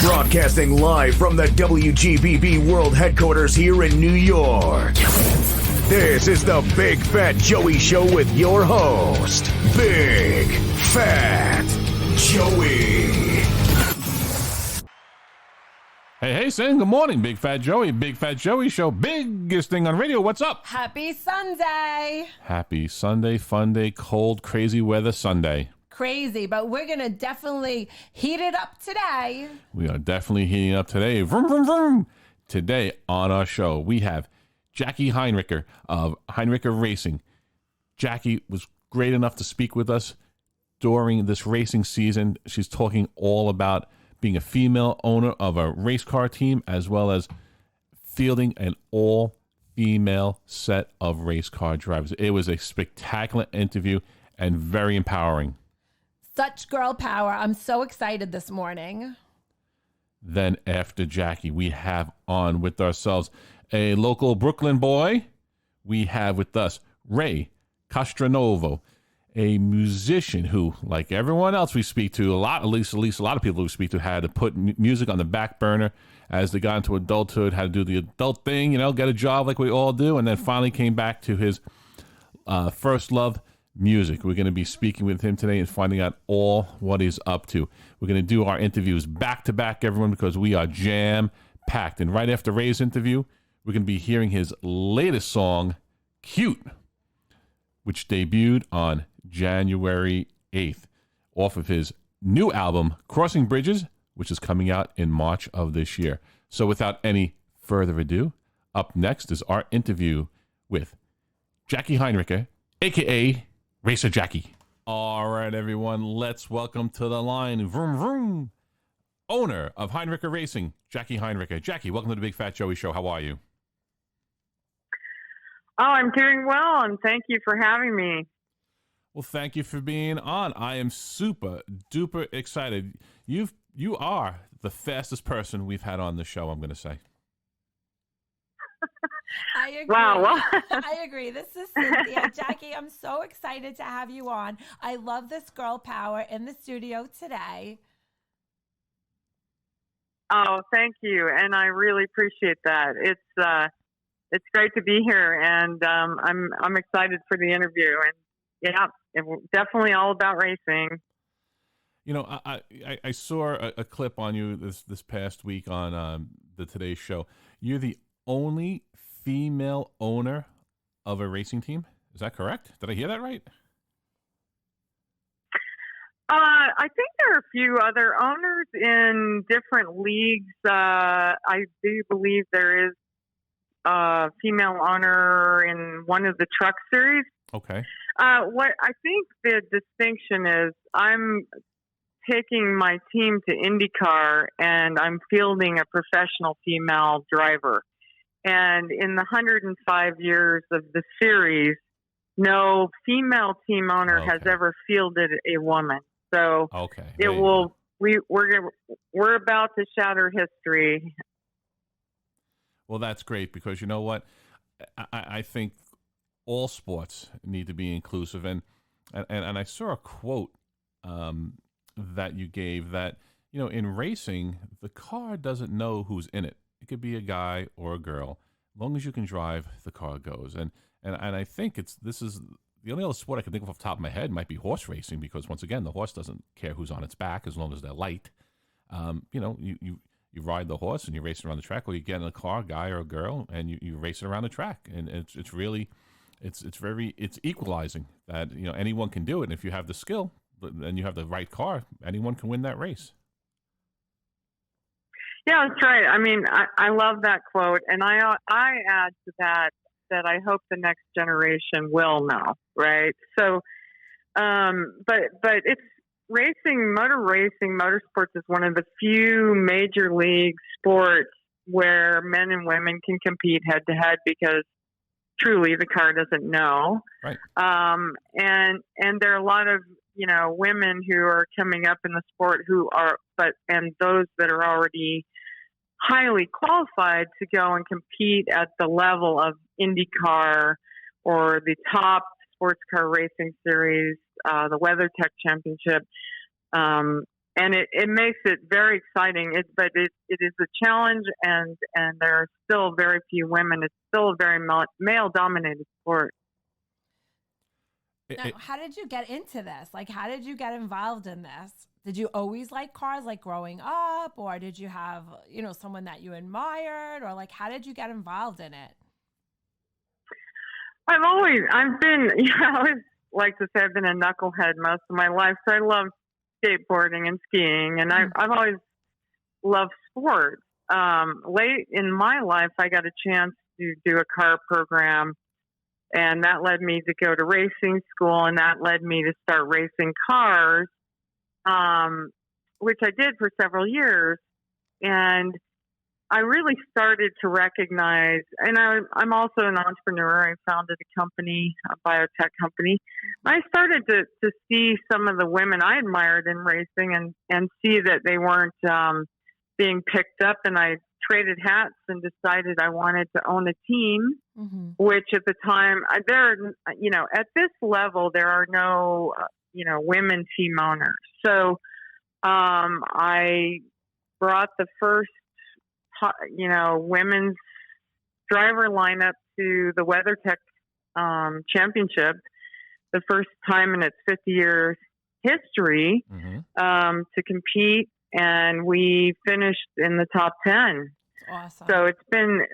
Broadcasting live from the WGBB World Headquarters here in New York. This is the Big Fat Joey Show with your host, Big Fat Joey. Hey, Sam, good morning. Big Fat Joey, Big Fat Joey Show, biggest thing on radio. What's up? Happy Sunday. Happy Sunday, fun day, cold, crazy weather Sunday. Crazy, but we're going to definitely heat it up today. We are definitely heating up today. Vroom, vroom, vroom. Today on our show, we have Jackie Heinricher of Heinricher Racing. Jackie was great enough to speak with us during this racing season. She's talking all about being a female owner of a race car team, as well as fielding an all-female set of race car drivers. It was a spectacular interview and very empowering. Such girl power. I'm so excited this morning. Then after Jackie, we have on with ourselves a local Brooklyn boy. We have with us Ray Castronovo, a musician who, like everyone else we speak to, at least a lot of people we speak to, had to put music on the back burner as they got into adulthood, had to do the adult thing, get a job like we all do, and then finally came back to his first love, music. We're going to be speaking with him today and finding out all what he's up to. We're going to do our interviews back to back, everyone, because we are jam-packed. And right after Ray's interview, we're going to be hearing his latest song, Cute, which debuted on January 8th, off of his new album, Crossing Bridges, which is coming out in March of this year. So without any further ado, up next is our interview with Jackie Heinricher, A.K.A. Racer Jackie. All right, everyone, let's welcome to the line, vroom, vroom, owner of Heinricher Racing, Jackie Heinricher. Jackie, welcome to the Big Fat Joey Show. How are you? Oh, I'm doing well, and thank you for having me. Well, thank you for being on. I am super duper excited. You are the fastest person we've had on the show, I'm going to say. I agree. Wow. I agree. This is Cynthia. Jackie, I'm so excited to have you on. I love this girl power in the studio today. Oh, thank you, and I really appreciate that. It's great to be here, and I'm excited for the interview. And yeah, it's definitely all about racing. I saw a clip on you this past week on the Today Show. You're the only female owner of a racing team. Is that correct? Did I hear that right? I think there are a few other owners in different leagues. I do believe there is a female owner in one of the truck series. Okay. What I think the distinction is, I'm taking my team to IndyCar and I'm fielding a professional female driver. And in the 105 years of the series, no female team owner has ever fielded a woman. So it will. We're about to shatter history. Well, that's great, because you know what? I think all sports need to be inclusive, and I saw a quote that you gave that, in racing, the car doesn't know who's in it. It could be a guy or a girl. As long as you can drive, the car goes. And I think this is the only other sport I can think of off the top of my head might be horse racing, because once again, the horse doesn't care who's on its back as long as they're light. You ride the horse and you race around the track, or you get in a car, guy or a girl, and you race it around the track. And it's really equalizing that, anyone can do it. And if you have the skill and you have the right car, anyone can win that race. Yeah, that's right. I mean, I love that quote, and I add to that I hope the next generation will know, right? So, but it's racing, motorsports is one of the few major league sports where men and women can compete head to head, because truly the car doesn't know. Right. And there are a lot of, women who are coming up in the sport and those that are already highly qualified to go and compete at the level of IndyCar or the top sports car racing series, the WeatherTec Championship. and it makes it very exciting. But it is a challenge, and there are still very few women. It's still a very male-dominated sport. Now, how did you get into this? Like, how did you get involved in this? Did you always like cars, like growing up, or did you have, someone that you admired, or like, how did you get involved in it? I always like to say I've been a knucklehead most of my life. So I love skateboarding and skiing, and I've always loved sports. Late in my life, I got a chance to do a car program, and that led me to go to racing school, and that led me to start racing cars, which I did for several years. And I really started to recognize, and I'm also an entrepreneur. I founded a company, a biotech company. I started to see some of the women I admired in racing and see that they weren't being picked up. And I traded hats and decided I wanted to own a team, which at the time, at this level, there are no, women team owners. So I brought the first women's driver lineup to the WeatherTec Championship, the first time in its 50-year history to compete, and we finished in the top 10. Awesome. So it's been,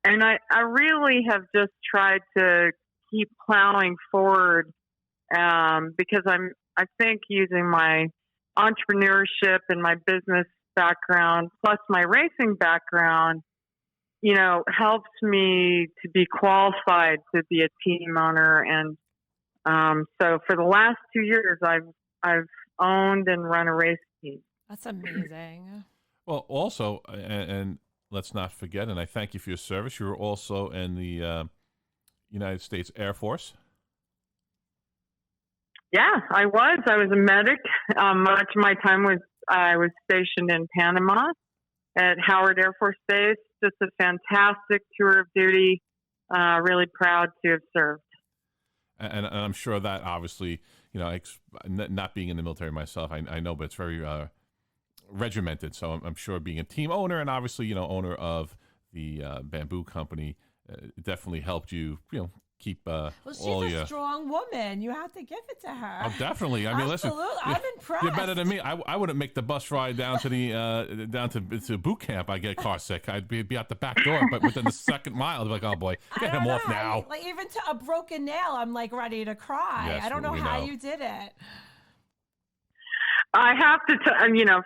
and I really have just tried to keep plowing forward because I think using my entrepreneurship and my business background plus my racing background, helps me to be qualified to be a team owner. And so for the last 2 years, I've owned and run a race team. That's amazing. Well, also, and let's not forget, and I thank you for your service, you were also in the United States Air Force. Yeah, I was a medic. Much of my time I was stationed in Panama at Howard Air Force Base. Just a fantastic tour of duty. Really proud to have served. And I'm sure that obviously, not being in the military myself, I know, but it's very regimented. So I'm sure being a team owner and obviously, owner of the bamboo company definitely helped you, keep she's all a your... strong woman. You have to give it to her. Oh, definitely. I mean, Absolutely. listen, I'm impressed. You're better than me. I wouldn't make the bus ride down to the to boot camp. I get car sick. I'd be out the back door, but within the second mile, I'd be like, "Oh boy, get him off now." Like even to a broken nail, I'm like ready to cry. Yes, I don't know how you did it. I have to,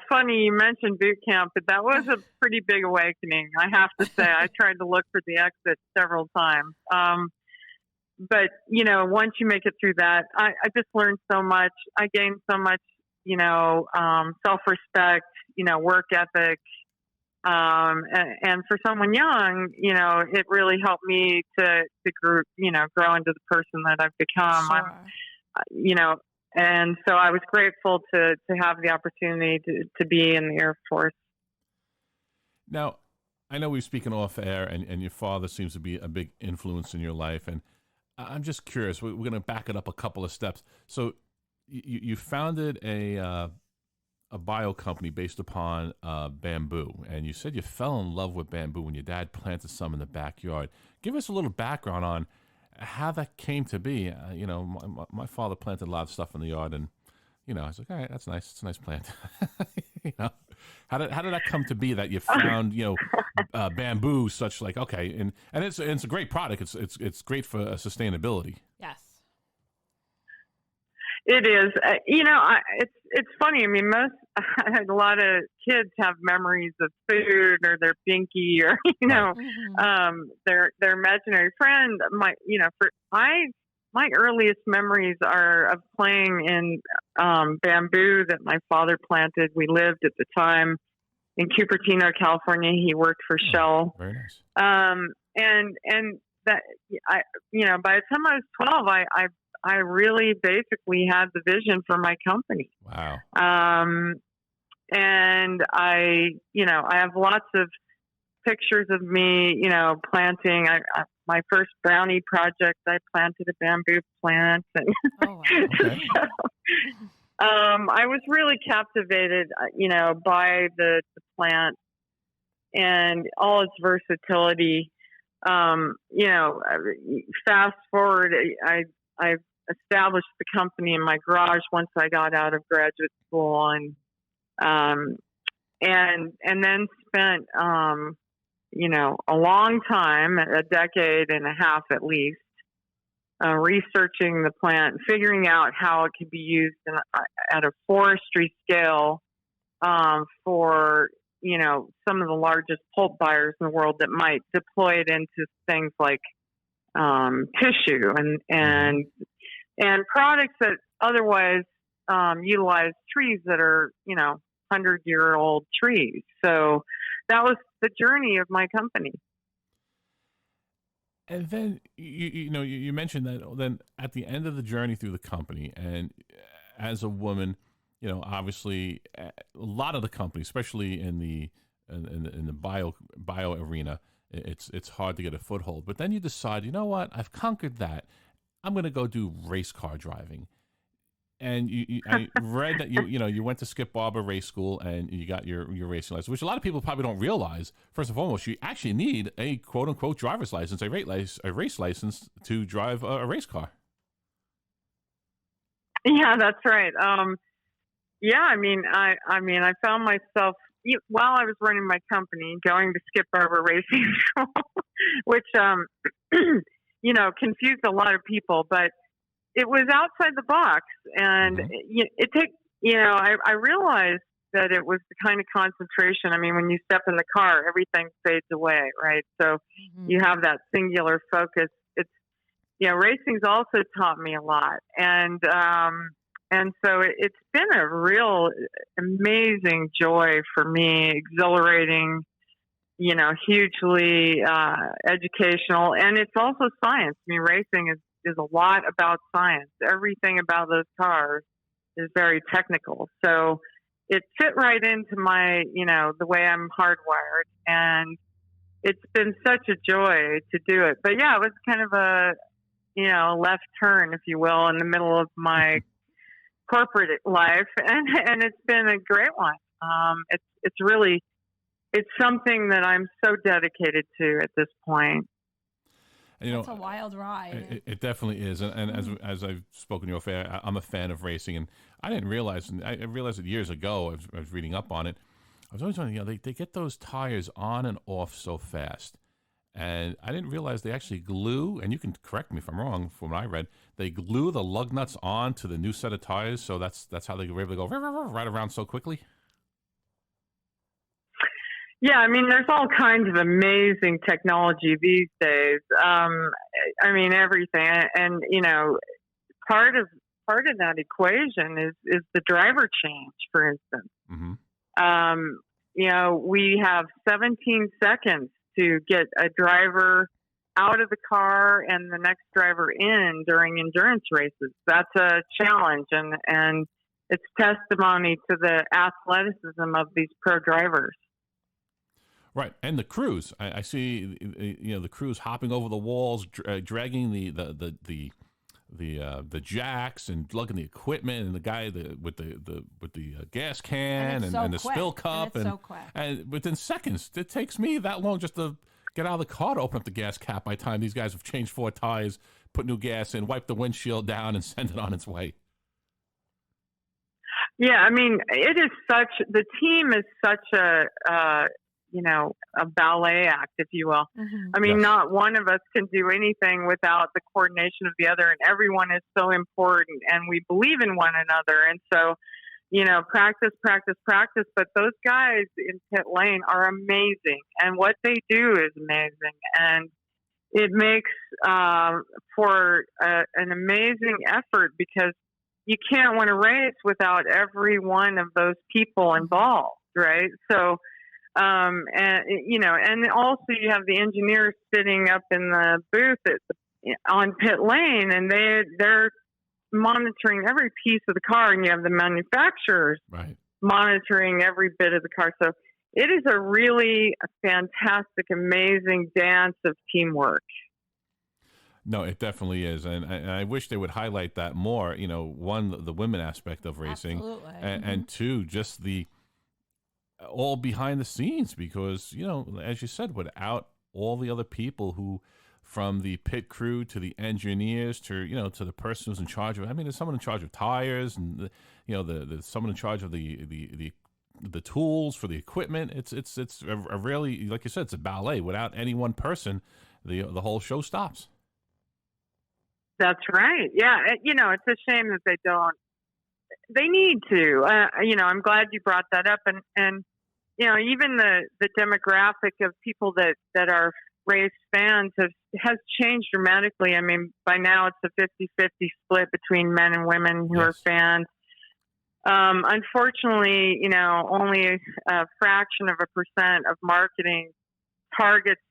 funny you mentioned boot camp, but that was a pretty big awakening. I have to say, I tried to look for the exit several times. But, once you make it through that, I just learned so much. I gained so much, self-respect, work ethic. And for someone young, it really helped me to grow into the person that I've become. Sure. And so I was grateful to have the opportunity to be in the Air Force. Now, I know we're speaking off air, and your father seems to be a big influence in your life. And I'm just curious. We're going to back it up a couple of steps. So you founded a bio company based upon bamboo, and you said you fell in love with bamboo when your dad planted some in the backyard. Give us a little background on how that came to be. My father planted a lot of stuff in the yard, and I was like, all right, that's nice. It's a nice plant. How did that come to be that you found bamboo such like okay, and it's a great product. It's great for sustainability. Yes, it is. It's funny. I mean, a lot of kids have memories of food or their binky or their imaginary friend. My earliest memories are of playing in bamboo that my father planted. We lived at the time in Cupertino, California. He worked for Shell. Very nice. And that by the time I was 12, I really basically had the vision for my company. Wow. And I have lots of pictures of me, planting. My first brownie project, I planted a bamboo plant. And oh, wow. Okay. I was really captivated, by the plant and all its versatility. Fast forward, I established the company in my garage once I got out of graduate school, and then spent a long time, a decade and a half at least, researching the plant, figuring out how it could be used at a forestry scale for some of the largest pulp buyers in the world that might deploy it into things like tissue and products that otherwise utilize trees that are 100-year-old trees. So that was the journey of my company. And then you mentioned that then at the end of the journey through the company, and as a woman, obviously a lot of the companies, especially in the bio arena, it's hard to get a foothold. But then you decide, you know what, I've conquered that. I'm going to go do race car driving. And I read that you went to Skip Barber Race School and you got your racing license, which a lot of people probably don't realize. First and foremost, you actually need a quote unquote driver's license, a race license to drive a race car. Yeah, that's right. I found myself while I was running my company going to Skip Barber Racing School, which confused a lot of people, but it was outside the box, and I realized that it was the kind of concentration. I mean, when you step in the car, everything fades away, right? So you have that singular focus. Racing's also taught me a lot, and so it's been a real amazing joy for me, exhilarating, hugely educational, and it's also science. I mean, racing is a lot about science. Everything about those cars is very technical. So it fit right into my, the way I'm hardwired. And it's been such a joy to do it. But yeah, it was kind of a, left turn, if you will, in the middle of my corporate life. And it's been a great one. It's something that I'm so dedicated to at this point. It's a wild ride. It definitely is, and as I've spoken to you off-air, I'm a fan of racing, and I didn't realize. And I realized it years ago. I was reading up on it. I was always wondering, they get those tires on and off so fast, and I didn't realize they actually glue. And you can correct me if I'm wrong. From what I read, they glue the lug nuts on to the new set of tires, so that's how they were able to go right around so quickly. Yeah, I mean, there's all kinds of amazing technology these days. Everything, and part of that equation is the driver change, for instance. Mm-hmm. We have 17 seconds to get a driver out of the car and the next driver in during endurance races. That's a challenge, and it's testimony to the athleticism of these pro drivers. Right, and the crews. I see, the crews hopping over the walls, dragging the jacks and lugging the equipment, and the guy with the gas can and the spill cup, and within seconds. It takes me that long just to get out of the car to open up the gas cap. By the time these guys have changed 4 tires, put new gas in, wipe the windshield down, and send it on its way. Yeah, I mean, the team is such a ballet act, if you will. Mm-hmm. I mean, Not one of us can do anything without the coordination of the other, and everyone is so important, and we believe in one another. And so, practice, but those guys in pit lane are amazing, and what they do is amazing, and it makes for an amazing effort, because you can't win a race without every one of those people involved, right? So, and also you have the engineers sitting up in the booth on pit lane, and they're monitoring every piece of the car, and you have the manufacturers monitoring every bit of the car. So it is a really fantastic, amazing dance of teamwork. No, it definitely is, and I wish they would highlight that more. One, the women aspect of racing, Absolutely. and two, just the all behind the scenes, because as you said, without all the other people who, from the pit crew to the engineers to the person who's in charge of, I mean, there's someone in charge of tires, and the someone in charge of the tools for the equipment. It's a really, like you said, it's a ballet. Without any one person, the whole show stops. That's right. Yeah, it's a shame that they don't. They need to. I'm glad you brought that up, and even the demographic of people that are race fans has changed dramatically. I mean, by now it's a 50-50 split between men and women who are fans. Unfortunately, only a fraction of a percent of marketing targets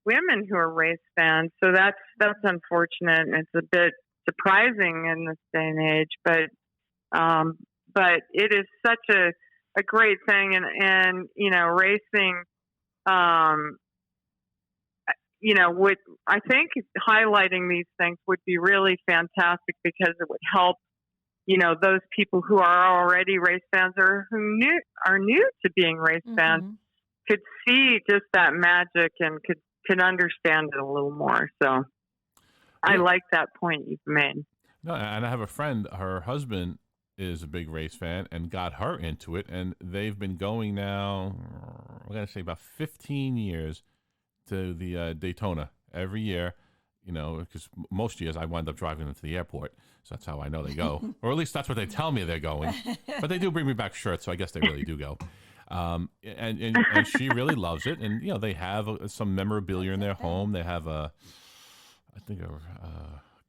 women who are race fans. So that's unfortunate, and it's a bit surprising in this day and age. But it is such a great thing, and racing. Would, I think highlighting these things would be really fantastic, because it would help those people who are already race fans or who are new to being race fans could see just that magic and could understand it a little more. So I like that point you've made. No, and I have a friend, her husband is a big race fan and got her into it, and they've been going now, I'm going to say about 15 years to the Daytona every year, because most years I wind up driving them to the airport. So that's how I know they go. Or at least that's what they tell me they're going. But they do bring me back shirts, so I guess they really do go. And she really loves it. And, they have some memorabilia in their home. They have a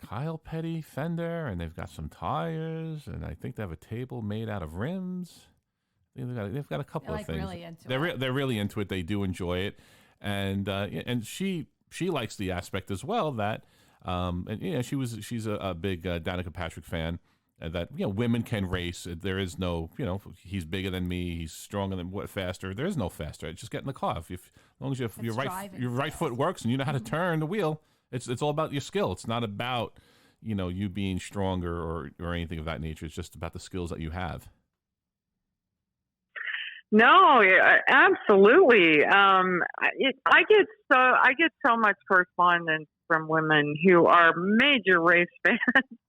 Kyle Petty fender, and they've got some tires, and I think they have a table made out of rims. They've got a couple of things. Really into They're really into it. They do enjoy it. And she likes the aspect as well that she's a big Danica Patrick fan, that women can race. There is no he's bigger than me, he's stronger than faster. There is no faster. Just get in the car. As long as your right foot works and you know how to turn the wheel, it's all about your skill. It's not about you being stronger or anything of that nature. It's just about the skills that you have. No, absolutely. I get so much correspondence from women who are major race fans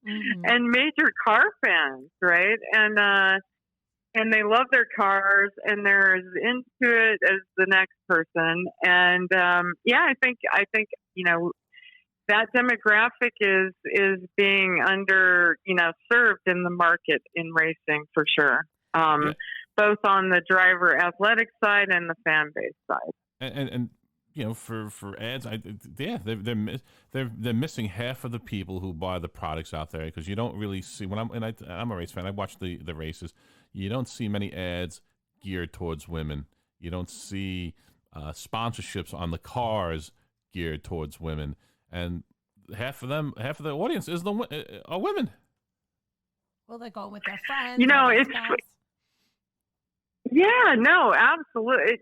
and major car fans, right? And they love their cars, and they're as into it as the next person. And I think that demographic is being served in the market in racing for sure. Both on the driver athletic side and the fan base side. And for ads, they're missing half of the people who buy the products out there, because you don't really see, I'm a race fan, I watch the races, you don't see many ads geared towards women. You don't see sponsorships on the cars geared towards women, and half of the audience are women. Well, they go with their friends. Yeah, no, absolutely.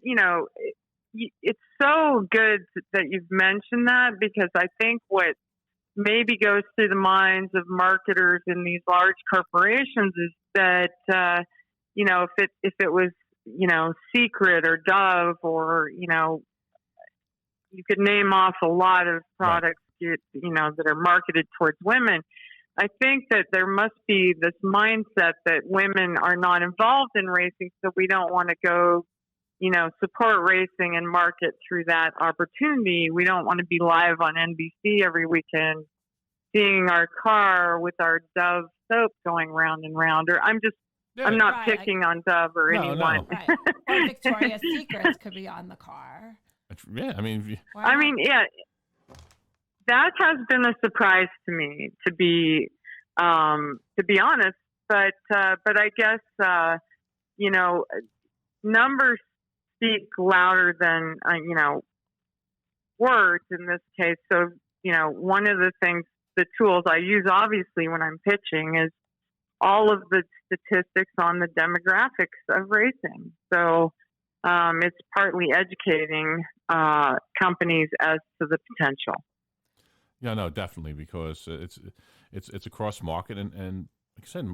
It's so good that you've mentioned that, because I think what maybe goes through the minds of marketers in these large corporations is that, if it was, Secret or Dove, or, you could name off a lot of products, that are marketed towards women. I think that there must be this mindset that women are not involved in racing, so we don't want to go, support racing and market through that opportunity. We don't want to be live on NBC every weekend, seeing our car with our Dove soap going round and round. Or I'm not picking on Dove or anyone. No. Right. Or Victoria's Secrets could be on the car. That has been a surprise to me, to be honest. But I guess numbers speak louder than words in this case. So one of the tools I use obviously when I'm pitching is all of the statistics on the demographics of racing. So it's partly educating companies as to the potential. Yeah, no, definitely, because it's a cross market, and like I said,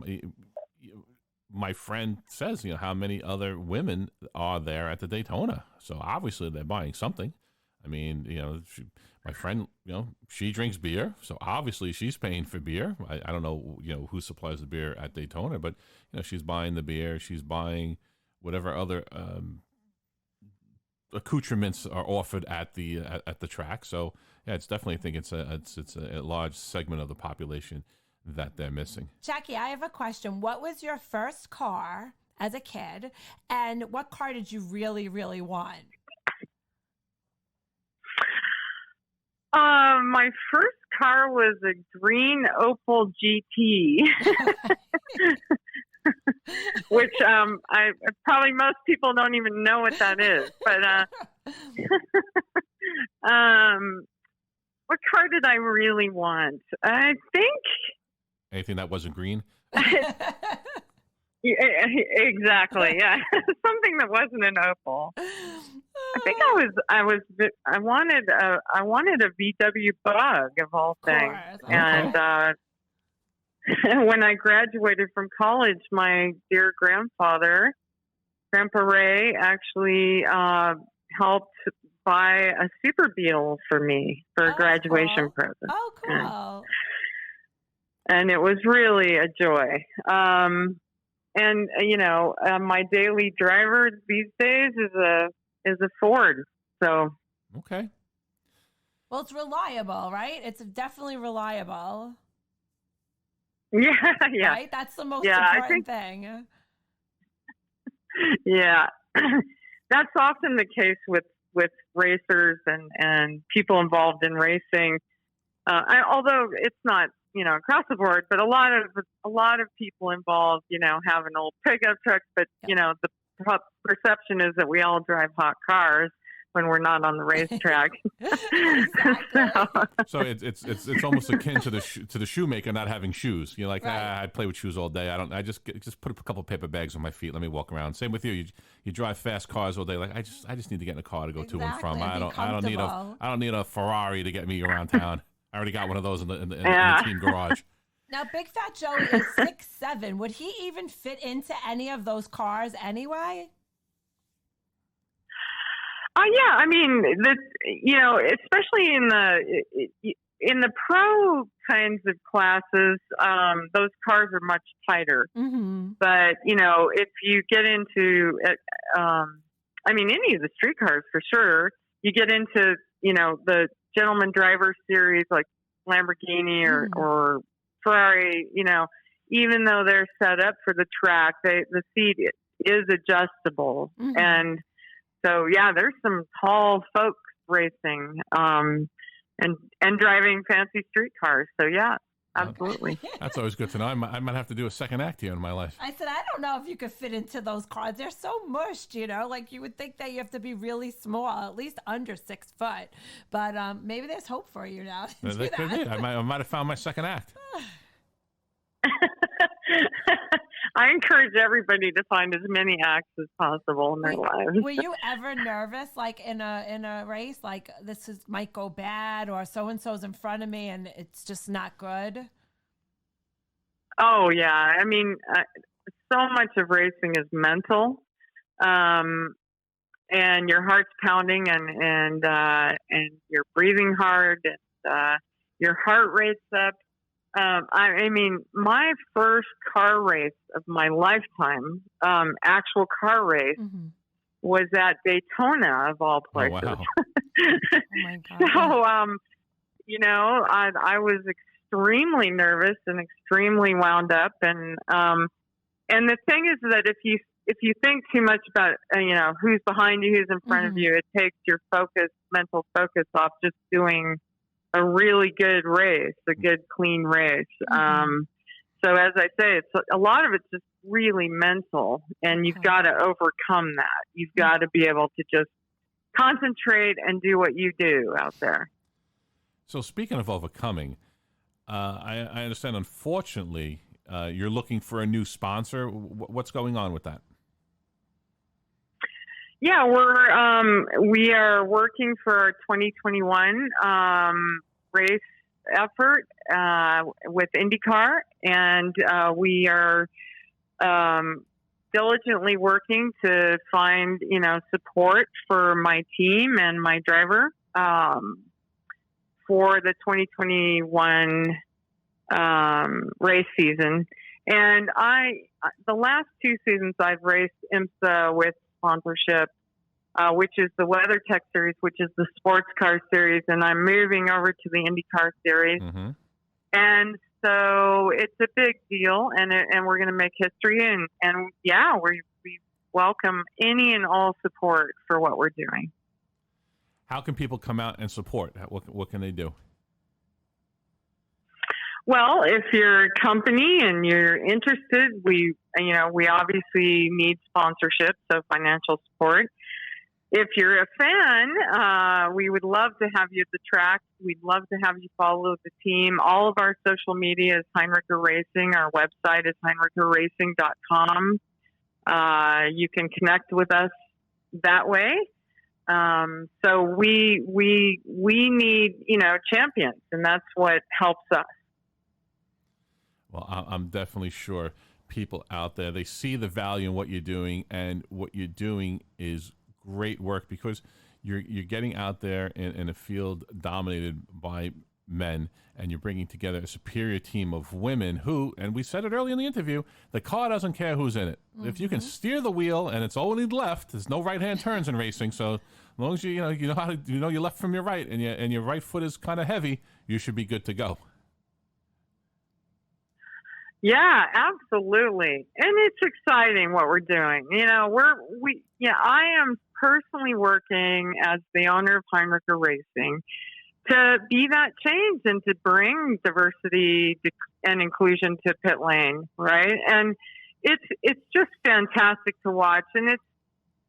my friend says, how many other women are there at the Daytona? So obviously they're buying something. I mean, my friend, she drinks beer, so obviously she's paying for beer. I don't know, who supplies the beer at Daytona, but she's buying the beer, she's buying whatever other accoutrements are offered at the track. So yeah, it's definitely, I think it's a large segment of the population that they're missing. Jackie, I have a question. What was your first car as a kid, and what car did you really, really want? My first car was a green Opel GT, which I probably most people don't even know what that is. But what car did I really want? I think anything that wasn't green. Exactly. Yeah, something that wasn't an Opel. I think I wanted a VW Bug of all things. Okay. And when I graduated from college, my dear grandfather, Grandpa Ray, actually helped buy a Super Beetle for me for a graduation present. Oh, cool. And it was really a joy. And my daily driver these days is a Ford. So okay. Well, it's reliable, right? It's definitely reliable. Yeah. Right? That's the most important thing. Yeah. That's often the case with racers and people involved in racing. Although it's not, across the board, but a lot of people involved, have an old pickup truck, but the perception is that we all drive hot cars when we're not on the racetrack. So it's almost akin to the shoemaker not having shoes. You're like, I play with shoes all day. I just put a couple of paper bags on my feet. Let me walk around. Same with you. You drive fast cars all day. Like I just need to get in a car to go to and from. I don't need a Ferrari to get me around town. I already got one of those in the team garage. Now, Big Fat Joey is 6'7". Would he even fit into any of those cars anyway? Yeah. I mean, especially in the pro kinds of classes, those cars are much tighter. Mm-hmm. But if you get into, any of the street cars for sure, you get into the gentleman driver series like Lamborghini or Ferrari, even though they're set up for the track, the seat is adjustable. Mm-hmm. And so, yeah, there's some tall folks racing and driving fancy street cars. So, yeah, absolutely. That's always good to know. I might have to do a second act here in my life. I said, I don't know if you could fit into those cars. They're so mushed, like you would think that you have to be really small, at least under 6 foot. But maybe there's hope for you now. That could be. I might have found my second act. I encourage everybody to find as many acts as possible in their lives. Were you ever nervous, like in a race, like this might go bad, or so and so's in front of me and it's just not good? Oh yeah, I mean, so much of racing is mental, and your heart's pounding, and you're breathing hard, and your heart rate's up. I mean, my first car race of my lifetime, actual car race, was at Daytona, of all places. Oh, wow. Oh my God. So, I was extremely nervous and extremely wound up, and the thing is that if you think too much about who's behind you, who's in front of you, it takes your mental focus off just doing a really good race, a good, clean race. So as I say, a lot of it's just really mental, and you've got to overcome that. You've got to be able to just concentrate and do what you do out there. So speaking of overcoming, I understand, unfortunately, you're looking for a new sponsor. What's going on with that? Yeah, we are working for our 2021 race effort with IndyCar, and we are diligently working to find, support for my team and my driver for the 2021 race season. And the last 2 seasons I've raced IMSA with sponsorship, which is the WeatherTech series, which is the sports car series, and I'm moving over to the IndyCar series. Mm-hmm. And so it's a big deal, and we're going to make history. And we welcome any and all support for what we're doing. How can people come out and support? What can they do? Well, if you're a company and you're interested, we obviously need sponsorship, so financial support. If you're a fan, we would love to have you at the track. We'd love to have you follow the team. All of our social media is Heinricher Racing. Our website is heinricherracing.com. You can connect with us that way. So we need, champions, and that's what helps us. Well, I'm definitely sure people out there, they see the value in what you're doing, and what you're doing is great work, because you're getting out there in a field dominated by men, and you're bringing together a superior team of women who, and we said it early in the interview, the car doesn't care who's in it. Mm-hmm. If you can steer the wheel and it's only left, there's no right-hand turns in racing. So as long as you know how to, your left from your right, and your right foot is kind of heavy, you should be good to go. Yeah, absolutely. And it's exciting what we're doing. I am personally working as the owner of Heinricher Racing to be that change and to bring diversity and inclusion to pit lane, right? And it's just fantastic to watch, and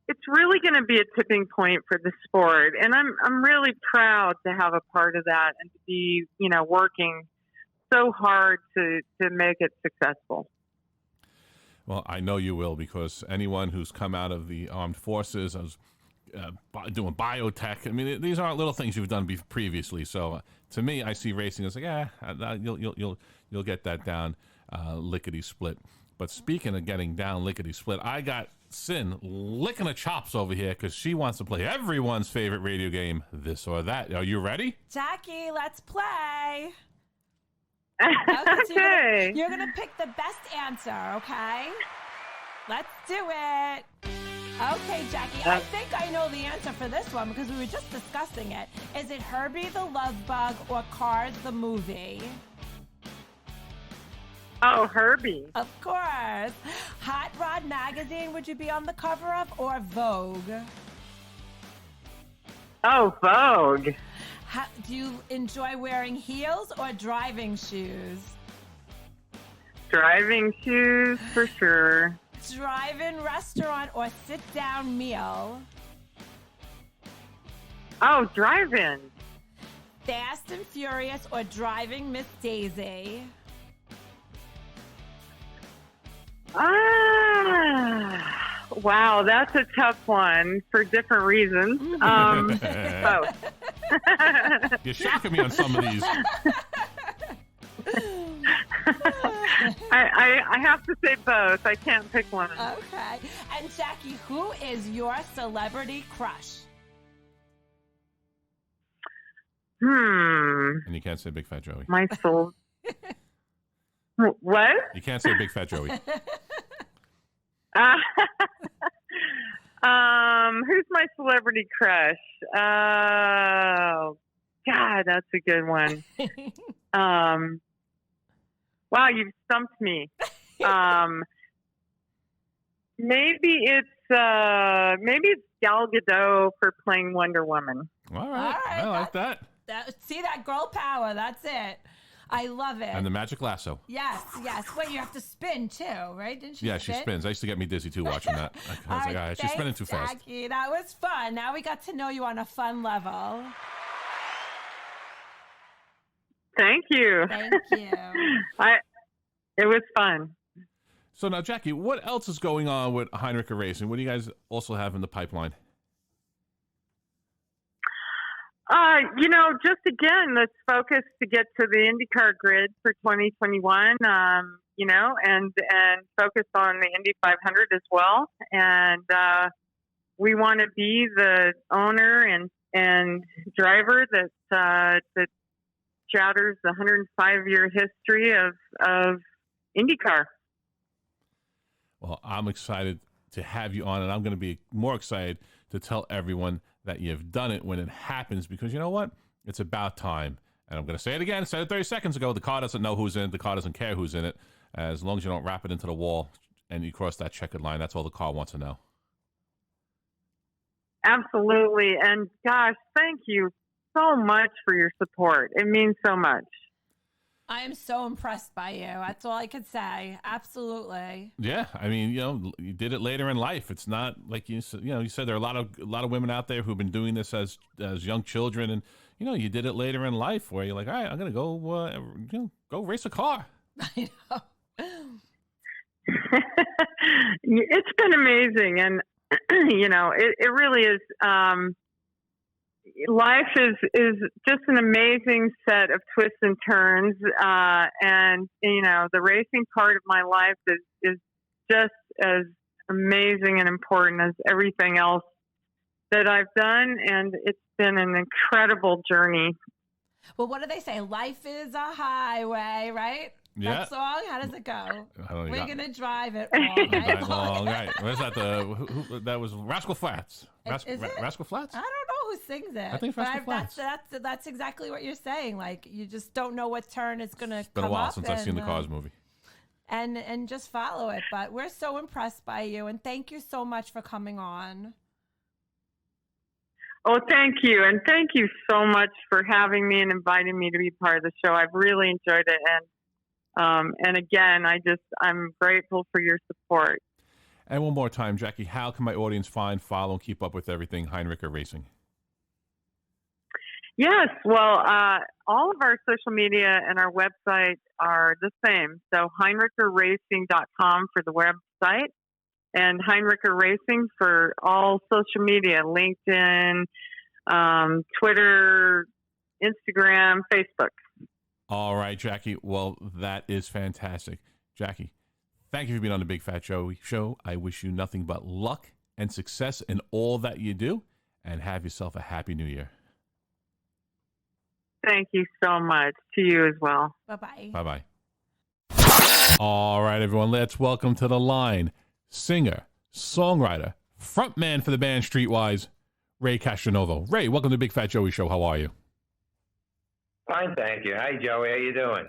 it's really going to be a tipping point for the sport. And I'm really proud to have a part of that and to be, working so hard to make it successful. Well, I know you will, because anyone who's come out of the armed forces, doing biotech, I mean, these aren't little things you've done previously. So to me, I see racing as like, you'll get that down lickety split. But speaking of getting down lickety split, I got Sin licking her chops over here because she wants to play everyone's favorite radio game, This or That. Are you ready? Jackie, let's play. Okay. You're gonna pick the best answer, okay? Let's do it. Okay, Jackie, I think I know the answer for this one because we were just discussing it. Is it Herbie the Love Bug or Cars the movie? Oh, Herbie. Of course. Hot Rod Magazine would you be on the cover of, or Vogue? Oh, Vogue. Do you enjoy wearing heels or driving shoes? Driving shoes, for sure. Drive-in restaurant or sit-down meal? Oh, drive-in. Fast and Furious or Driving Miss Daisy? Wow, that's a tough one for different reasons. Both. You're shocking me on some of these. I have to say both. I can't pick one. Okay. And Jackie, who is your celebrity crush? And you can't say Big Fat Joey. My soul. What? You can't say Big Fat Joey. Who's my celebrity crush? Oh, God, that's a good one. Wow, you've stumped me. Maybe it's Gal Gadot for playing Wonder Woman. All right. I like that. See that girl power? That's it. I love it. And the magic lasso. Yes. Wait, you have to spin too, right? Didn't she? Yeah, she spins. I used to get me dizzy too watching that. I was like, she's spinning too fast. Jackie, that was fun. Now we got to know you on a fun level. Thank you. Thank you. It was fun. So now, Jackie, what else is going on with Heinricher Racing? What do you guys also have in the pipeline? Just again, let's focus to get to the IndyCar grid for 2021, and focus on the Indy 500 as well. And we want to be the owner and driver that shatters the 105-year history of IndyCar. Well, I'm excited to have you on, and I'm going to be more excited to tell everyone that you've done it when it happens, because you know what? It's about time. And I'm going to say it again. I said it 30 seconds ago. The car doesn't know who's in it. The car doesn't care who's in it. As long as you don't wrap it into the wall and you cross that checkered line, that's all the car wants to know. Absolutely. And gosh, thank you so much for your support. It means so much. I am so impressed by you. That's all I could say. Absolutely. Yeah, I mean, you did it later in life. It's not like you said. You said there are a lot of women out there who've been doing this as young children, and you did it later in life where you're like, all right, I'm gonna go, go race a car. I know. It's been amazing, and it really is. Life is just an amazing set of twists and turns, and the racing part of my life is just as amazing and important as everything else that I've done, and it's been an incredible journey. Well, what do they say? Life is a highway, right? Yeah. That song, how does it go? We're going to drive it all right. Where's that? That was Rascal Flatts. Rascal Flatts? I don't know who sings it. I think Rascal Flatts. That's exactly what you're saying. Like, you just don't know what turn is going to come up. It's been a while since I've seen the Cars movie. And just follow it. But we're so impressed by you, and thank you so much for coming on. Oh, thank you. And thank you so much for having me and inviting me to be part of the show. I've really enjoyed it. And again, I'm grateful for your support. And one more time, Jackie, how can my audience find, follow, and keep up with everything Heinricher Racing? Yes, well, all of our social media and our website are the same. So HeinricherRacing.com for the website, and Heinricher Racing for all social media, LinkedIn, Twitter, Instagram, Facebook. All right, Jackie. Well, that is fantastic. Jackie, thank you for being on the Big Fat Joey Show. I wish you nothing but luck and success in all that you do, and have yourself a happy new year. Thank you so much. To you as well. Bye-bye. Bye-bye. All right, everyone. Let's welcome to the line singer, songwriter, frontman for the band Streetwise, Ray Castronovo. Ray, welcome to the Big Fat Joey Show. How are you? Fine, thank you. Hi, Joey. How you doing?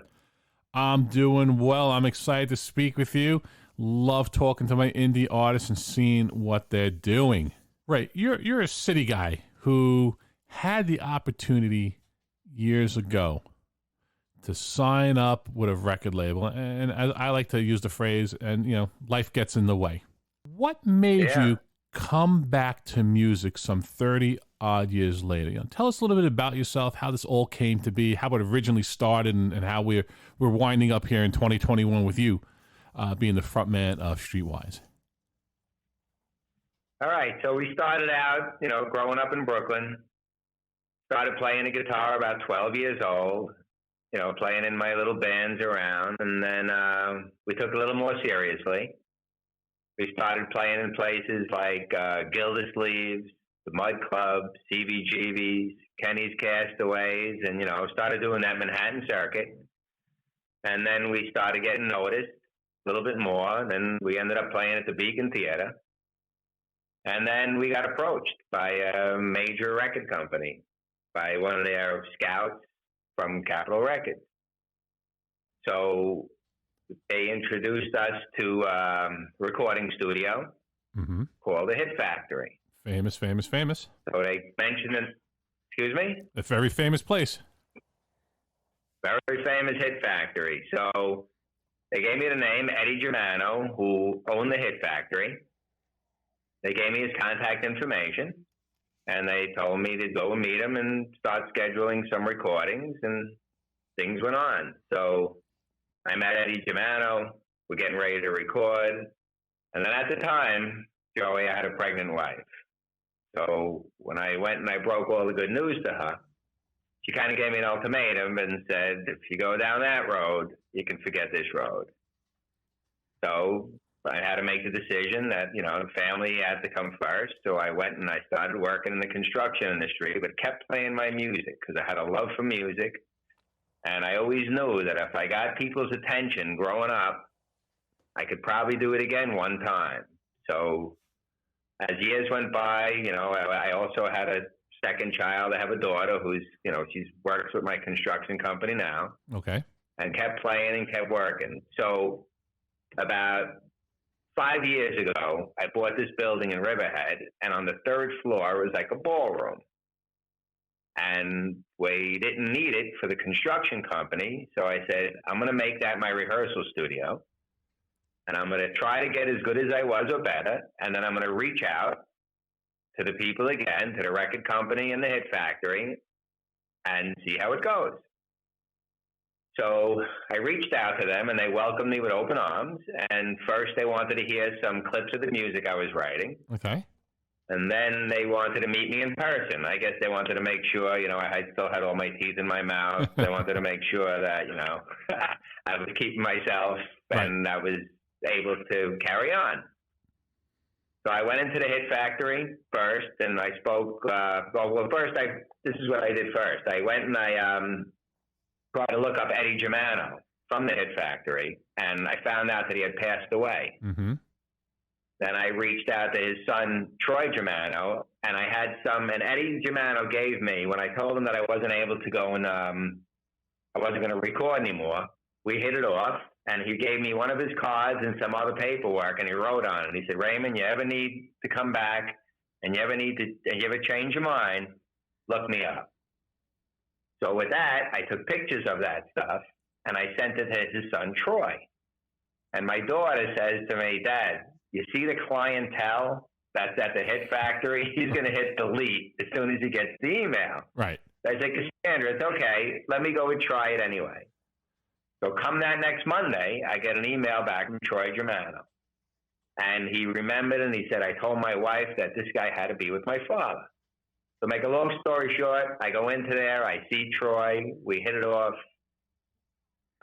I'm doing well. I'm excited to speak with you. Love talking to my indie artists and seeing what they're doing. Ray, you're a city guy who had the opportunity years ago to sign up with a record label, and I like to use the phrase, and life gets in the way. What made you come back to music some 30 odd years later? Tell us a little bit about yourself, how this all came to be, how it originally started, and how we're winding up here in 2021 with you being the front man of Streetwise. All right, so we started out, growing up in Brooklyn. Started playing the guitar about 12 years old, playing in my little bands around, and then we took it a little more seriously. We started playing in places like Gildersleeves, the Mud Club, CBGB's, Kenny's Castaways, and, started doing that Manhattan circuit. And then we started getting noticed a little bit more, and then we ended up playing at the Beacon Theater. And then we got approached by a major record company, by one of their scouts from Capitol Records. So they introduced us to a recording studio called the Hit Factory. Famous. So they mentioned it. Excuse me? A very famous place. Very famous Hit Factory. So they gave me the name Eddie Germano, who owned the Hit Factory. They gave me his contact information, and they told me to go and meet him and start scheduling some recordings, and things went on. So I met Eddie Germano. We're getting ready to record. And then at the time, Joey, I had a pregnant wife. So when I went and I broke all the good news to her, she kind of gave me an ultimatum and said, if you go down that road, you can forget this road. So I had to make the decision that, the family had to come first. So I went and I started working in the construction industry, but kept playing my music because I had a love for music. And I always knew that if I got people's attention growing up, I could probably do it again one time. So as years went by, I also had a second child. I have a daughter who's, she works with my construction company now. Okay. And kept playing and kept working. So about 5 years ago, I bought this building in Riverhead, and on the third floor, it was like a ballroom. And we didn't need it for the construction company, so I said, I'm going to make that my rehearsal studio, and I'm going to try to get as good as I was or better, and then I'm going to reach out to the people again, to the record company and the hit factory, and see how it goes. So I reached out to them, and they welcomed me with open arms. And first, they wanted to hear some clips of the music I was writing. Okay. And then they wanted to meet me in person. I guess they wanted to make sure, I still had all my teeth in my mouth. They wanted to make sure that, I was keeping myself and I was able to carry on. So I went into the hit factory first, and I spoke. This is what I did first. I went and I tried to look up Eddie Germano from the hit factory, and I found out that he had passed away. Mm-hmm. Then I reached out to his son, Troy Germano, and and Eddie Germano gave me, when I told him that I wasn't able to go and I wasn't going to record anymore, we hit it off, and he gave me one of his cards and some other paperwork, and he wrote on it. He said, Raymond, you ever need to come back, and you ever change your mind, look me up. So with that, I took pictures of that stuff, and I sent it to his son, Troy. And my daughter says to me, Dad, you see the clientele that's at the hit factory? He's going to hit delete as soon as he gets the email. Right. I said, Cassandra, it's okay. Let me go and try it anyway. So come that next Monday, I get an email back from Troy Germano. And he remembered, and he said, I told my wife that this guy had to be with my father. So make a long story short, I go into there, I see Troy, we hit it off.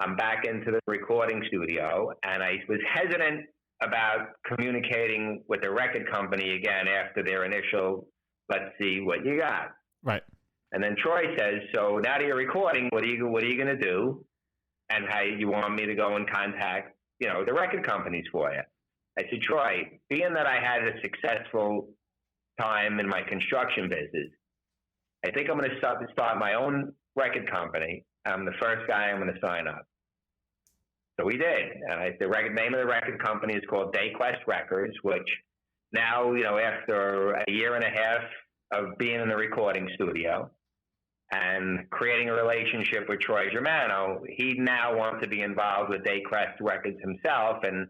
I'm back into the recording studio, and I was hesitant about communicating with the record company again after their initial, let's see what you got. Right. And then Troy says, so now that you're recording, what are you going to do? And how you want me to go and contact, the record companies for you? I said, Troy, being that I had a successful time in my construction business, I think I'm going to start my own record company. I'm the first guy I'm going to sign up. So we did. And the name of the record company is called Dayquest Records, which now, after a year and a half of being in the recording studio and creating a relationship with Troy Germano, he now wants to be involved with Dayquest Records himself. And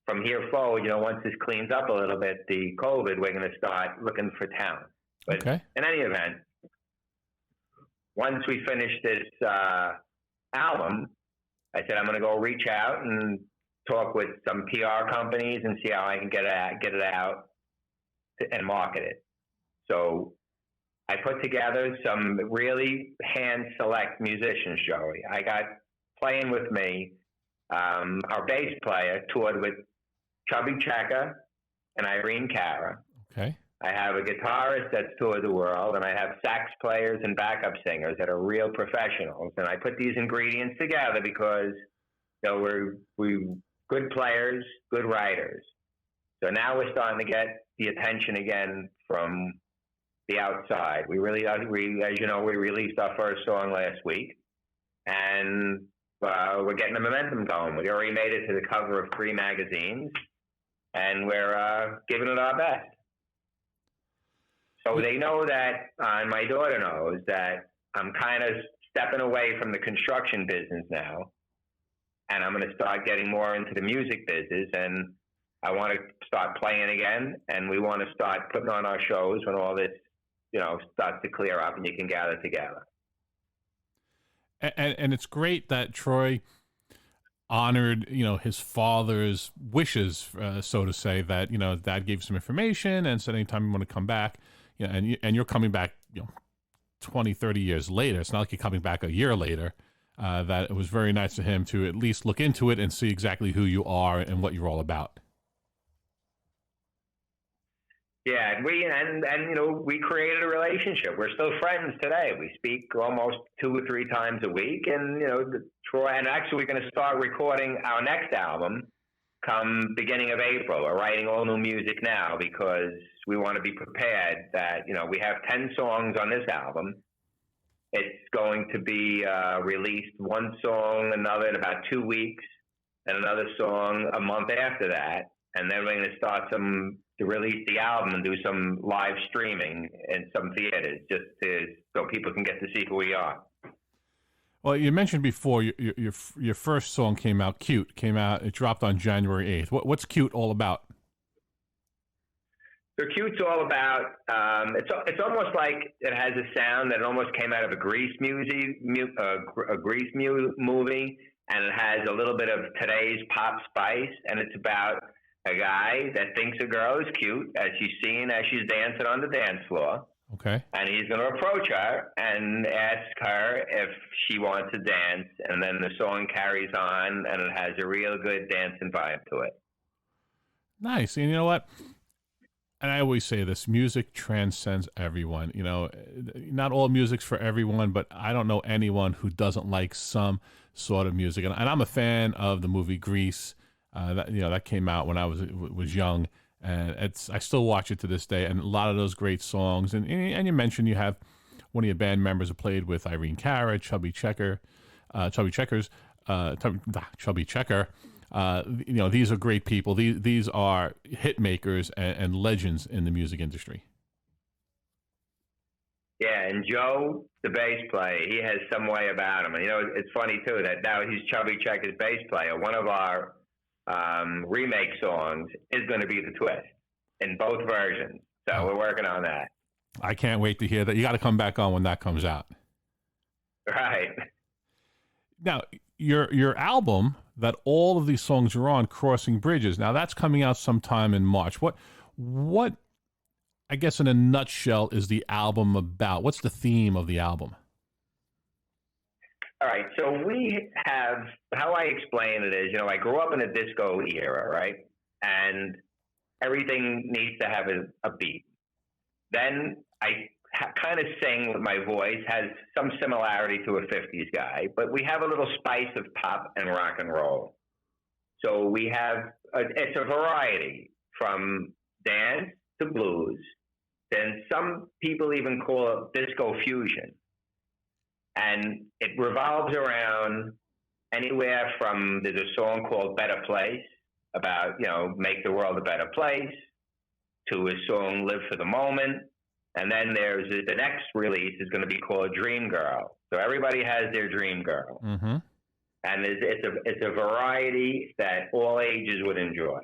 from here forward, once this cleans up a little bit, the COVID, we're going to start looking for talent. But in any event, once we finish this album, I said, I'm going to go reach out and talk with some PR companies and see how I can get it out and market it. So I put together some really hand-select musicians, Joey. I got playing with me, our bass player toured with Chubby Checker and Irene Cara. Okay. I have a guitarist that's toured the world, and I have sax players and backup singers that are real professionals. And I put these ingredients together because we're good players, good writers. So now we're starting to get the attention again from the outside. We as you know, we released our first song last week, and we're getting the momentum going. We already made it to the cover of 3 magazines, and we're giving it our best. So they know that, and my daughter knows that I'm kind of stepping away from the construction business now, and I'm going to start getting more into the music business, and I want to start playing again, and we want to start putting on our shows when all this, starts to clear up and you can gather together. And it's great that Troy honored, his father's wishes, so to say, that, Dad gave some information and said anytime you want to come back, and you're coming back, 20, 30 years later. It's not like you're coming back a year later. That it was very nice of him to at least look into it and see exactly who you are and what you're all about. Yeah, we created a relationship. We're still friends today. We speak almost 2 or 3 times a week, and and actually we're going to start recording our next album come beginning of April. We're writing all new music now because we want to be prepared that we have 10 songs on this album. It's going to be released one song, another in about 2 weeks, and another song a month after that. And then we're going to start to release the album and do some live streaming in some theaters so people can get to see who we are. Well, you mentioned before your first song came out, Cute, it dropped on January 8th. What's Cute all about? So Cute's all about, it's almost like it has a sound that almost came out of a Grease movie, and it has a little bit of today's pop spice, and it's about a guy that thinks a girl is cute as she's dancing on the dance floor. Okay. And he's going to approach her and ask her if she wants to dance, and then the song carries on, and it has a real good dancing vibe to it. Nice. And you know what? And I always say this, music transcends everyone. Not all music's for everyone, but I don't know anyone who doesn't like some sort of music. And I'm a fan of the movie Grease. That came out when I was young, and I still watch it to this day. And a lot of those great songs. And you mentioned you have one of your band members who played with Irene Cara, Chubby Checker. These are great people. These are hit makers and legends in the music industry. Yeah, and Joe, the bass player, he has some way about him. And it's funny too that now he's Chubby Checker's bass player. One of our remake songs is going to be the twist in both versions. So we're working on that. I can't wait to hear that. You got to come back on when that comes out. Right. Now, your album that all of these songs are on, Crossing Bridges. Now that's coming out sometime in March. What I guess in a nutshell is the album about? What's the theme of the album? All right. So how I explain it is, I grew up in a disco era, right? And everything needs to have a beat. Then I kind of sing with my voice, has some similarity to a 50s guy, but we have a little spice of pop and rock and roll. So we have, it's a variety from dance to blues. Then some people even call it disco fusion. And it revolves around anywhere from, there's a song called Better Place, about, make the world a better place, to a song Live for the Moment. And then there's the next release is going to be called Dream Girl. So everybody has their dream girl. Mm-hmm. And it's a variety that all ages would enjoy.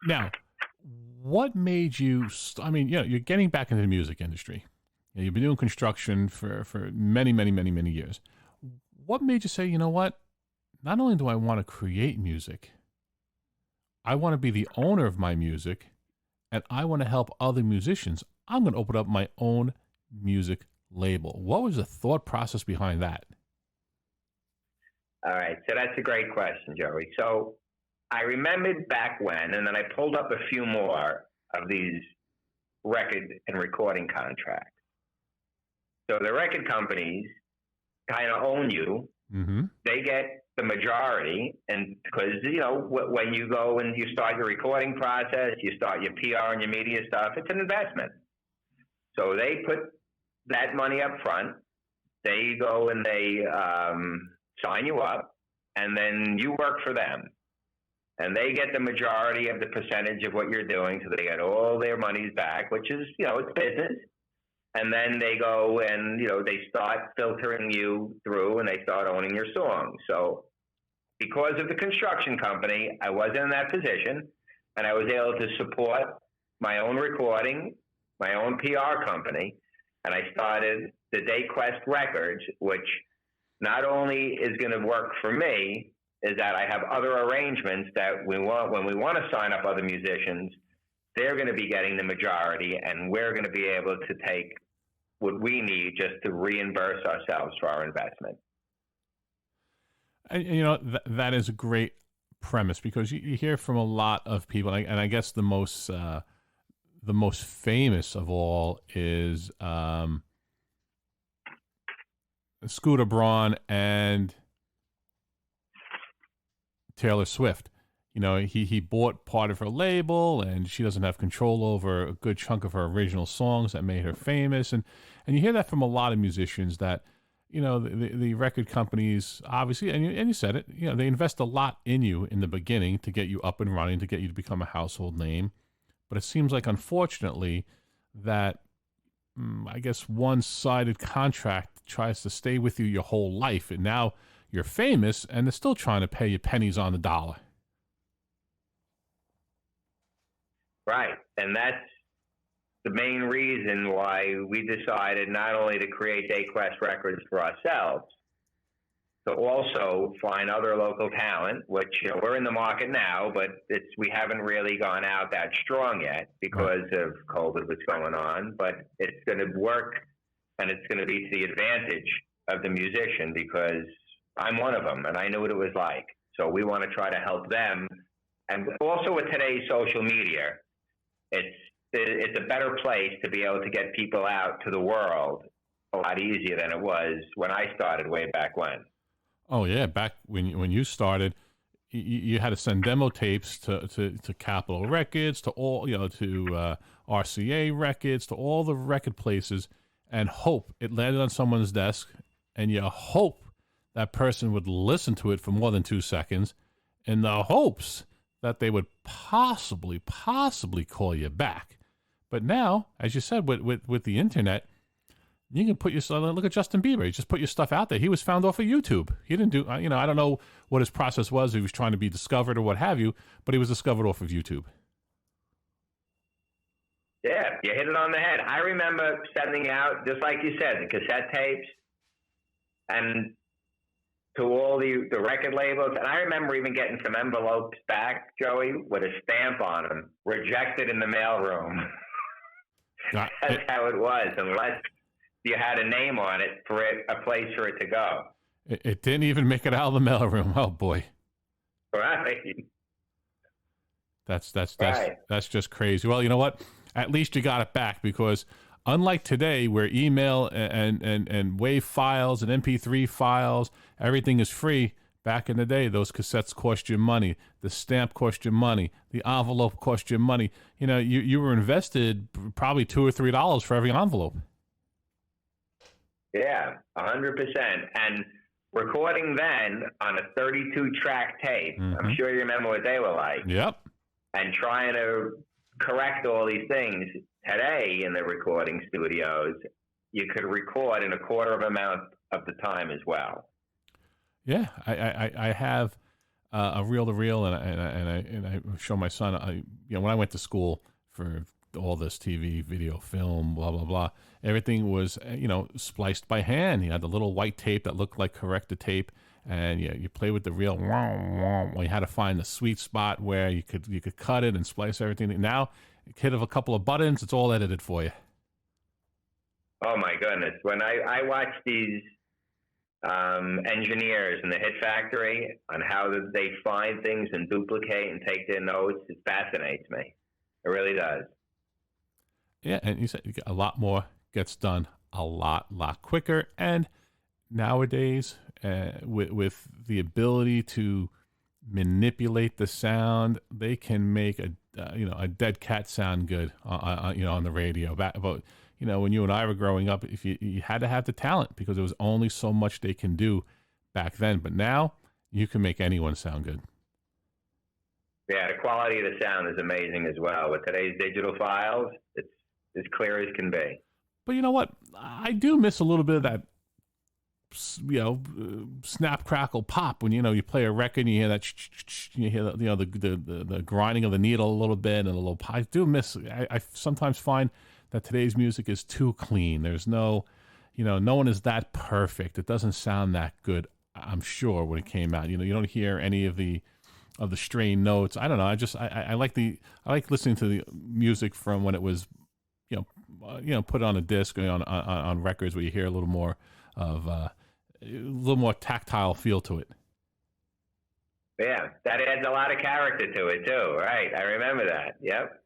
Now, what made you, you're getting back into the music industry. You've been doing construction for many, many, many, many years. What made you say, you know what? Not only do I want to create music, I want to be the owner of my music, and I want to help other musicians. I'm going to open up my own music label. What was the thought process behind that? All right. So that's a great question, Joey. So I remembered back when, and then I pulled up a few more of these record and recording contracts. So the record companies kind of own you. Mm-hmm. They get the majority, and because when you go and you start your recording process, you start your PR and your media stuff, it's an investment. So they put that money up front. They go and they sign you up, and then you work for them, and they get the majority of the percentage of what you're doing. So they get all their monies back, which is it's business. And then they go and, they start filtering you through, and they start owning your songs. So because of the construction company, I wasn't in that position, and I was able to support my own recording, my own PR company, and I started the Dayquest Records, which not only is going to work for me, is that I have other arrangements that when we want to sign up other musicians, they're going to be getting the majority, and we're going to be able to take what we need just to reimburse ourselves for our investment. And, that is a great premise, because you hear from a lot of people, and I guess the most famous of all is Scooter Braun and Taylor Swift. He bought part of her label, and she doesn't have control over a good chunk of her original songs that made her famous. And you hear that from a lot of musicians, that, the record companies, obviously, and you said it, they invest a lot in you in the beginning to get you up and running, to get you to become a household name. But it seems like, unfortunately, that I guess one-sided contract tries to stay with you your whole life, and now you're famous, and they're still trying to pay you pennies on the dollar. Right, and that's the main reason why we decided not only to create Dayquest Records for ourselves, to also find other local talent, which we're in the market now, but we haven't really gone out that strong yet because of COVID, what's going on. But it's going to work, and it's going to be to the advantage of the musician, because I'm one of them, and I knew what it was like. So we want to try to help them. And also with today's social media, it's a better place to be able to get people out to the world a lot easier than it was when I started way back when. Oh yeah, back when you started, you had to send demo tapes to Capitol Records, to all to RCA Records, to all the record places, and hope it landed on someone's desk, and you hope that person would listen to it for more than 2 seconds, in the hopes that they would possibly call you back. But now, as you said, with the internet, you can put your stuff. Look at Justin Bieber. He just put your stuff out there. He was found off of YouTube. He didn't do, I don't know what his process was. He was trying to be discovered or what have you, but he was discovered off of YouTube. Yeah, you hit it on the head. I remember sending out, just like you said, the cassette tapes and to all the record labels. And I remember even getting some envelopes back, Joey, with a stamp on them, rejected in the mailroom. That's how it was, unless you had a name on it for it, a place for it to go. It didn't even make it out of the mailroom. Oh boy. Right. That's just crazy. Well, you know what? At least you got it back, because unlike today, where email and WAV files and MP3 files, everything is free. Back in the day, those cassettes cost you money. The stamp cost you money. The envelope cost you money. You were invested probably $2 or $3 for every envelope. Yeah, 100%. And recording then on a 32-track tape, I'm sure you remember what they were like. Yep. And trying to correct all these things. Today in the recording studios, you could record in a quarter of amount of the time as well. Yeah, I have a reel-to-reel, and I show my son. When I went to school for all this TV, video, film, blah blah blah, everything was spliced by hand. You had the little white tape that looked like corrected tape, and you play with the reel. Well, you had to find the sweet spot where you could cut it and splice everything. Now, hit of a couple of buttons, it's all edited for you. Oh my goodness! When I watch these engineers in the Hit Factory on how they find things and duplicate and take their notes, it fascinates me. It really does. Yeah, and you said a lot more gets done a lot quicker, and nowadays with the ability to manipulate the sound, they can make a dead cat sound good on the radio. When you and I were growing up, if you had to have the talent, because there was only so much they can do back then. But now you can make anyone sound good. Yeah, the quality of the sound is amazing as well. With today's digital files, it's as clear as can be. But you know what? I do miss a little bit of that, snap, crackle, pop. When you play a record and you hear that, you hear the grinding of the needle a little bit and a little pop. I do miss. I sometimes find that today's music is too clean. There's no one is that perfect. It doesn't sound that good, I'm sure, when it came out. You don't hear any of the strained notes. I don't know. I like listening to the music from when it was, put it on a disc, on records where you hear a little more of a little more tactile feel to it. Yeah, that adds a lot of character to it too. Right, I remember that. Yep.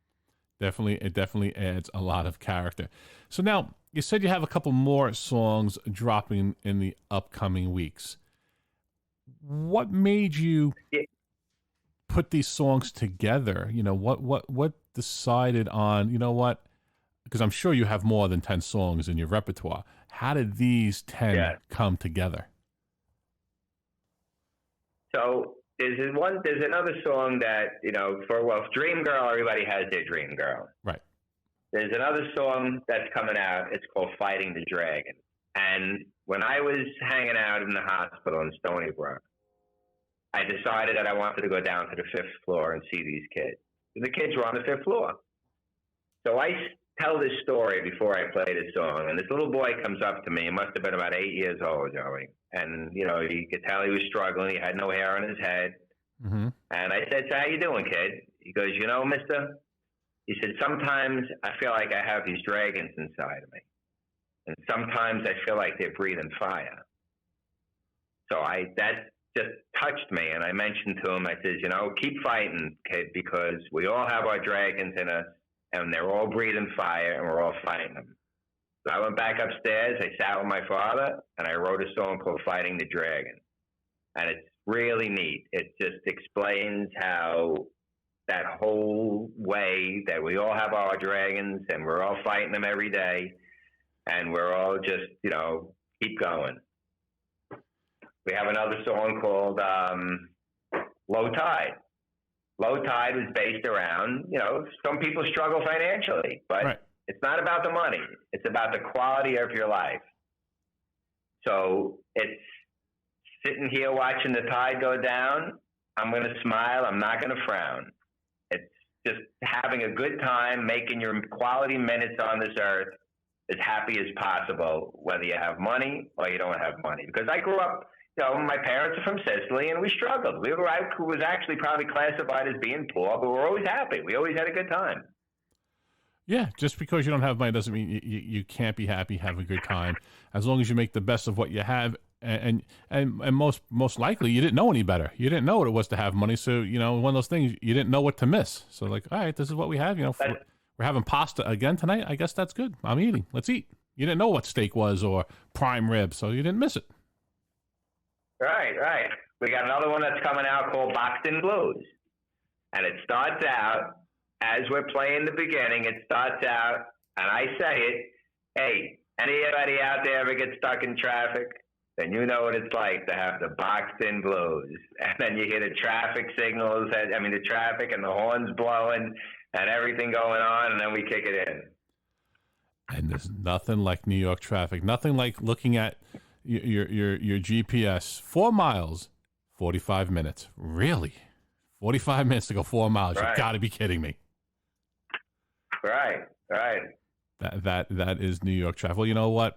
It definitely adds a lot of character. So now you said you have a couple more songs dropping in the upcoming weeks. What made you put these songs together? What decided on, what? Because I'm sure you have more than 10 songs in your repertoire. How did these 10 come together? So there's another song that, for Dream Girl, everybody has their Dream Girl. Right. There's another song that's coming out. It's called Fighting the Dragon. And when I was hanging out in the hospital in Stony Brook, I decided that I wanted to go down to the 5th floor and see these kids. And the kids were on the 5th floor. So I tell this story before I play this song. And this little boy comes up to me. He must have been about 8 years old, Joey. And, you could tell he was struggling. He had no hair on his head. Mm-hmm. And I said, "So how you doing, kid?" He goes, "Mister," he said, "sometimes I feel like I have these dragons inside of me. And sometimes I feel like they're breathing fire." So that just touched me. And I mentioned to him, I said, "Keep fighting, kid, because we all have our dragons in us, and they're all breathing fire, and we're all fighting them." So I went back upstairs, I sat with my father, and I wrote a song called Fighting the Dragon. And it's really neat. It just explains how that whole way that we all have our dragons, and we're all fighting them every day, and we're all just, keep going. We have another song called Low Tide. Low Tide was based around, some people struggle financially, but right. It's not about the money. It's about the quality of your life. So it's sitting here watching the tide go down. I'm going to smile. I'm not going to frown. It's just having a good time, making your quality minutes on this earth as happy as possible, whether you have money or you don't have money. Because I grew up, my parents are from Sicily, and we struggled. I was actually probably classified as being poor, but we're always happy. We always had a good time. Yeah, just because you don't have money doesn't mean you can't be happy, have a good time. As long as you make the best of what you have, and most likely you didn't know any better. You didn't know what it was to have money, so one of those things you didn't know what to miss. So all right, this is what we have. We're having pasta again tonight. I guess that's good. I'm eating. Let's eat. You didn't know what steak was or prime rib, so you didn't miss it. Right. We got another one that's coming out called Boxed In Blues, and it starts out. As we're playing the beginning, it starts out, and I say it, "Hey, anybody out there ever get stuck in traffic? Then you know what it's like to have the boxed in blues." And then you hear the traffic signals, the traffic and the horns blowing and everything going on, and then we kick it in. And there's nothing like New York traffic, nothing like looking at your GPS, 4 miles, 45 minutes. Really? 45 minutes to go 4 miles. Right. You got to be kidding me. Right. That is New York traffic. Well, you know what,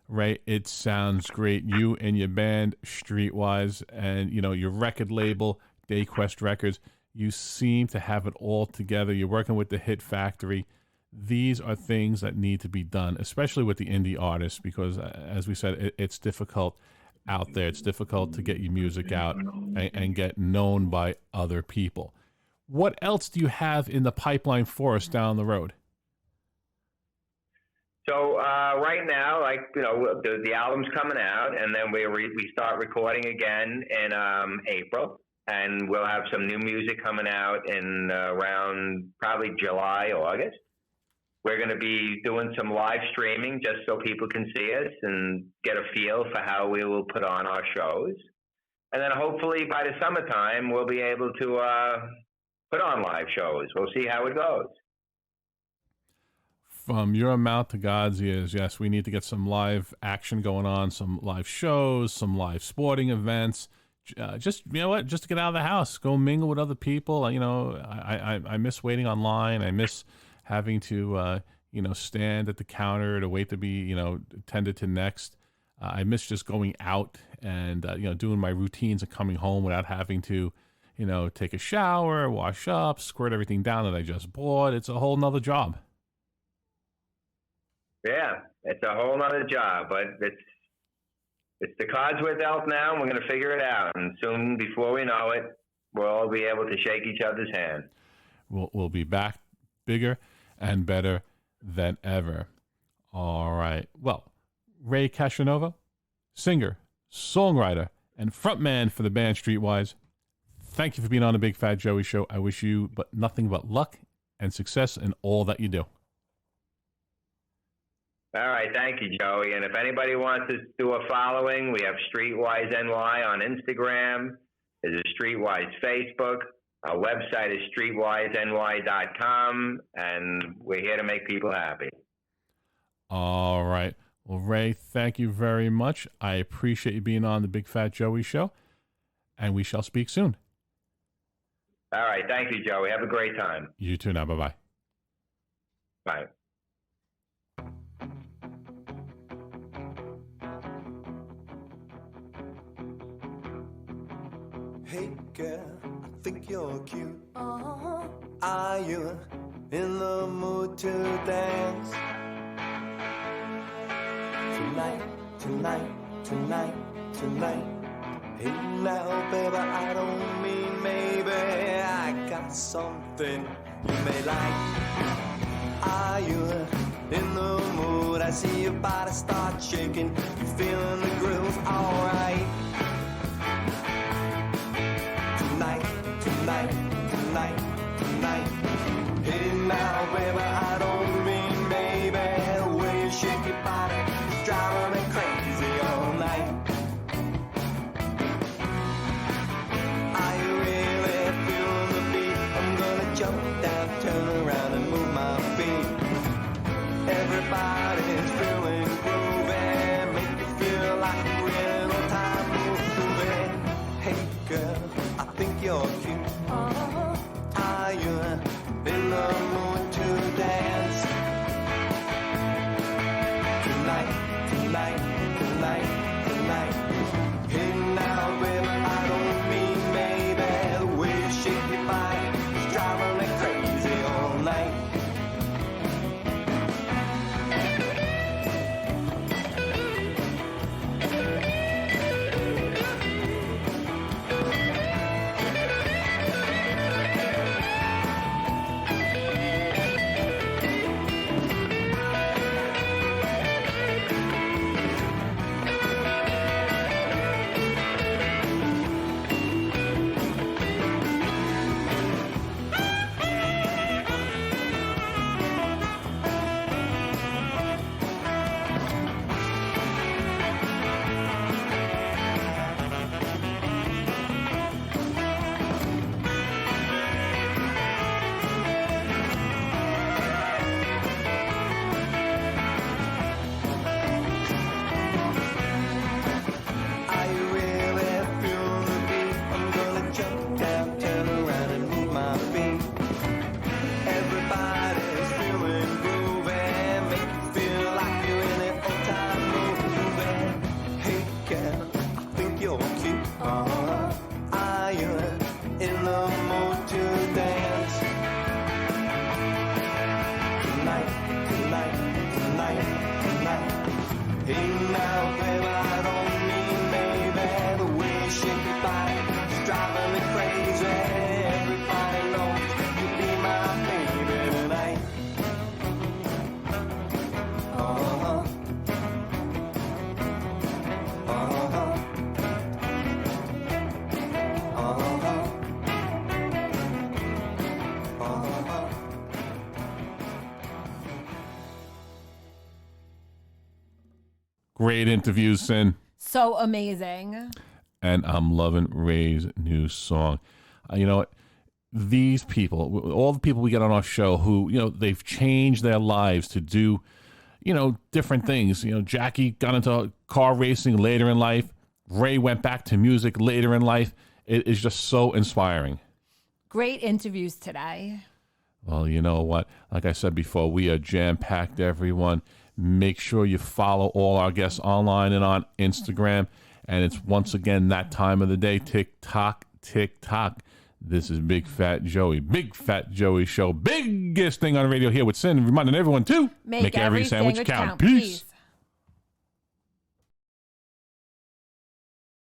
Ray? It sounds great. You and your band, Streetwise, and your record label, Dayquest Records. You seem to have it all together. You're working with the Hit Factory. These are things that need to be done, especially with the indie artists, because, as we said, it's difficult out there. It's difficult to get your music out and get known by other people. What else do you have in the pipeline for us down the road? So right now, the album's coming out, and then we start recording again in April, and we'll have some new music coming out in around probably July, August. We're going to be doing some live streaming just so people can see us and get a feel for how we will put on our shows. And then hopefully by the summertime, we'll be able to put on live shows. We'll see how it goes. From your mouth to God's ears, yes, we need to get some live action going on, some live shows, some live sporting events. Just to get out of the house, go mingle with other people. I miss waiting online. I miss having to stand at the counter to wait to be tended to next. I miss just going out and doing my routines and coming home without having to take a shower, wash up, squirt everything down that I just bought. It's a whole nother job. Yeah, it's a whole nother job, but it's the cards we're dealt now, and we're going to figure it out. And soon, before we know it, we'll all be able to shake each other's hand. We'll be back bigger and better than ever. All right. Well, Ray Castronovo, singer, songwriter, and frontman for the band Streetwise, thank you for being on the Big Fat Joey Show. I wish you nothing but luck and success in all that you do. All right, thank you, Joey. And if anybody wants to do a following, we have Streetwise NY on Instagram. There's a Streetwise Facebook. Our website is streetwiseny.com, and we're here to make people happy. All right. Well, Ray, thank you very much. I appreciate you being on the Big Fat Joey Show, and we shall speak soon. All right, thank you, Joey. Have a great time. You too now. Bye-bye. Bye. Hey girl, I think you're cute. Are you in the mood to dance? Tonight. Hey now, baby, I don't mean maybe. I got something you may like. Are you in the mood? I see your body start shaking. You feeling the groove, alright. Tonight. Hey now, baby, I don't mean maybe. The way you shake your body is driving me crazy all night. Are you really feeling the beat? I'm gonna jump down, turn around and move my feet. Everybody's feeling groovy, make you feel like you're in no time moving. Hey girl, I think you're cute. Are you in the mood to dance? Tonight. Hey now, baby, I don't mean maybe. The way you shake your body is driving me crazy all night. Great interviews, Sin. So amazing. And I'm loving Ray's new song. You know what? These people, all the people we get on our show who, they've changed their lives to do, different things. Jackie got into car racing later in life. Ray went back to music later in life. It is just so inspiring. Great interviews today. Well, you know what? Like I said before, we are jam-packed, everyone. Make sure you follow all our guests online and on Instagram. And it's once again that time of the day, tick-tock, tick-tock. This is Big Fat Joey. Big Fat Joey Show. Biggest thing on the radio here with Sin. Reminding everyone to make every sandwich count. Peace.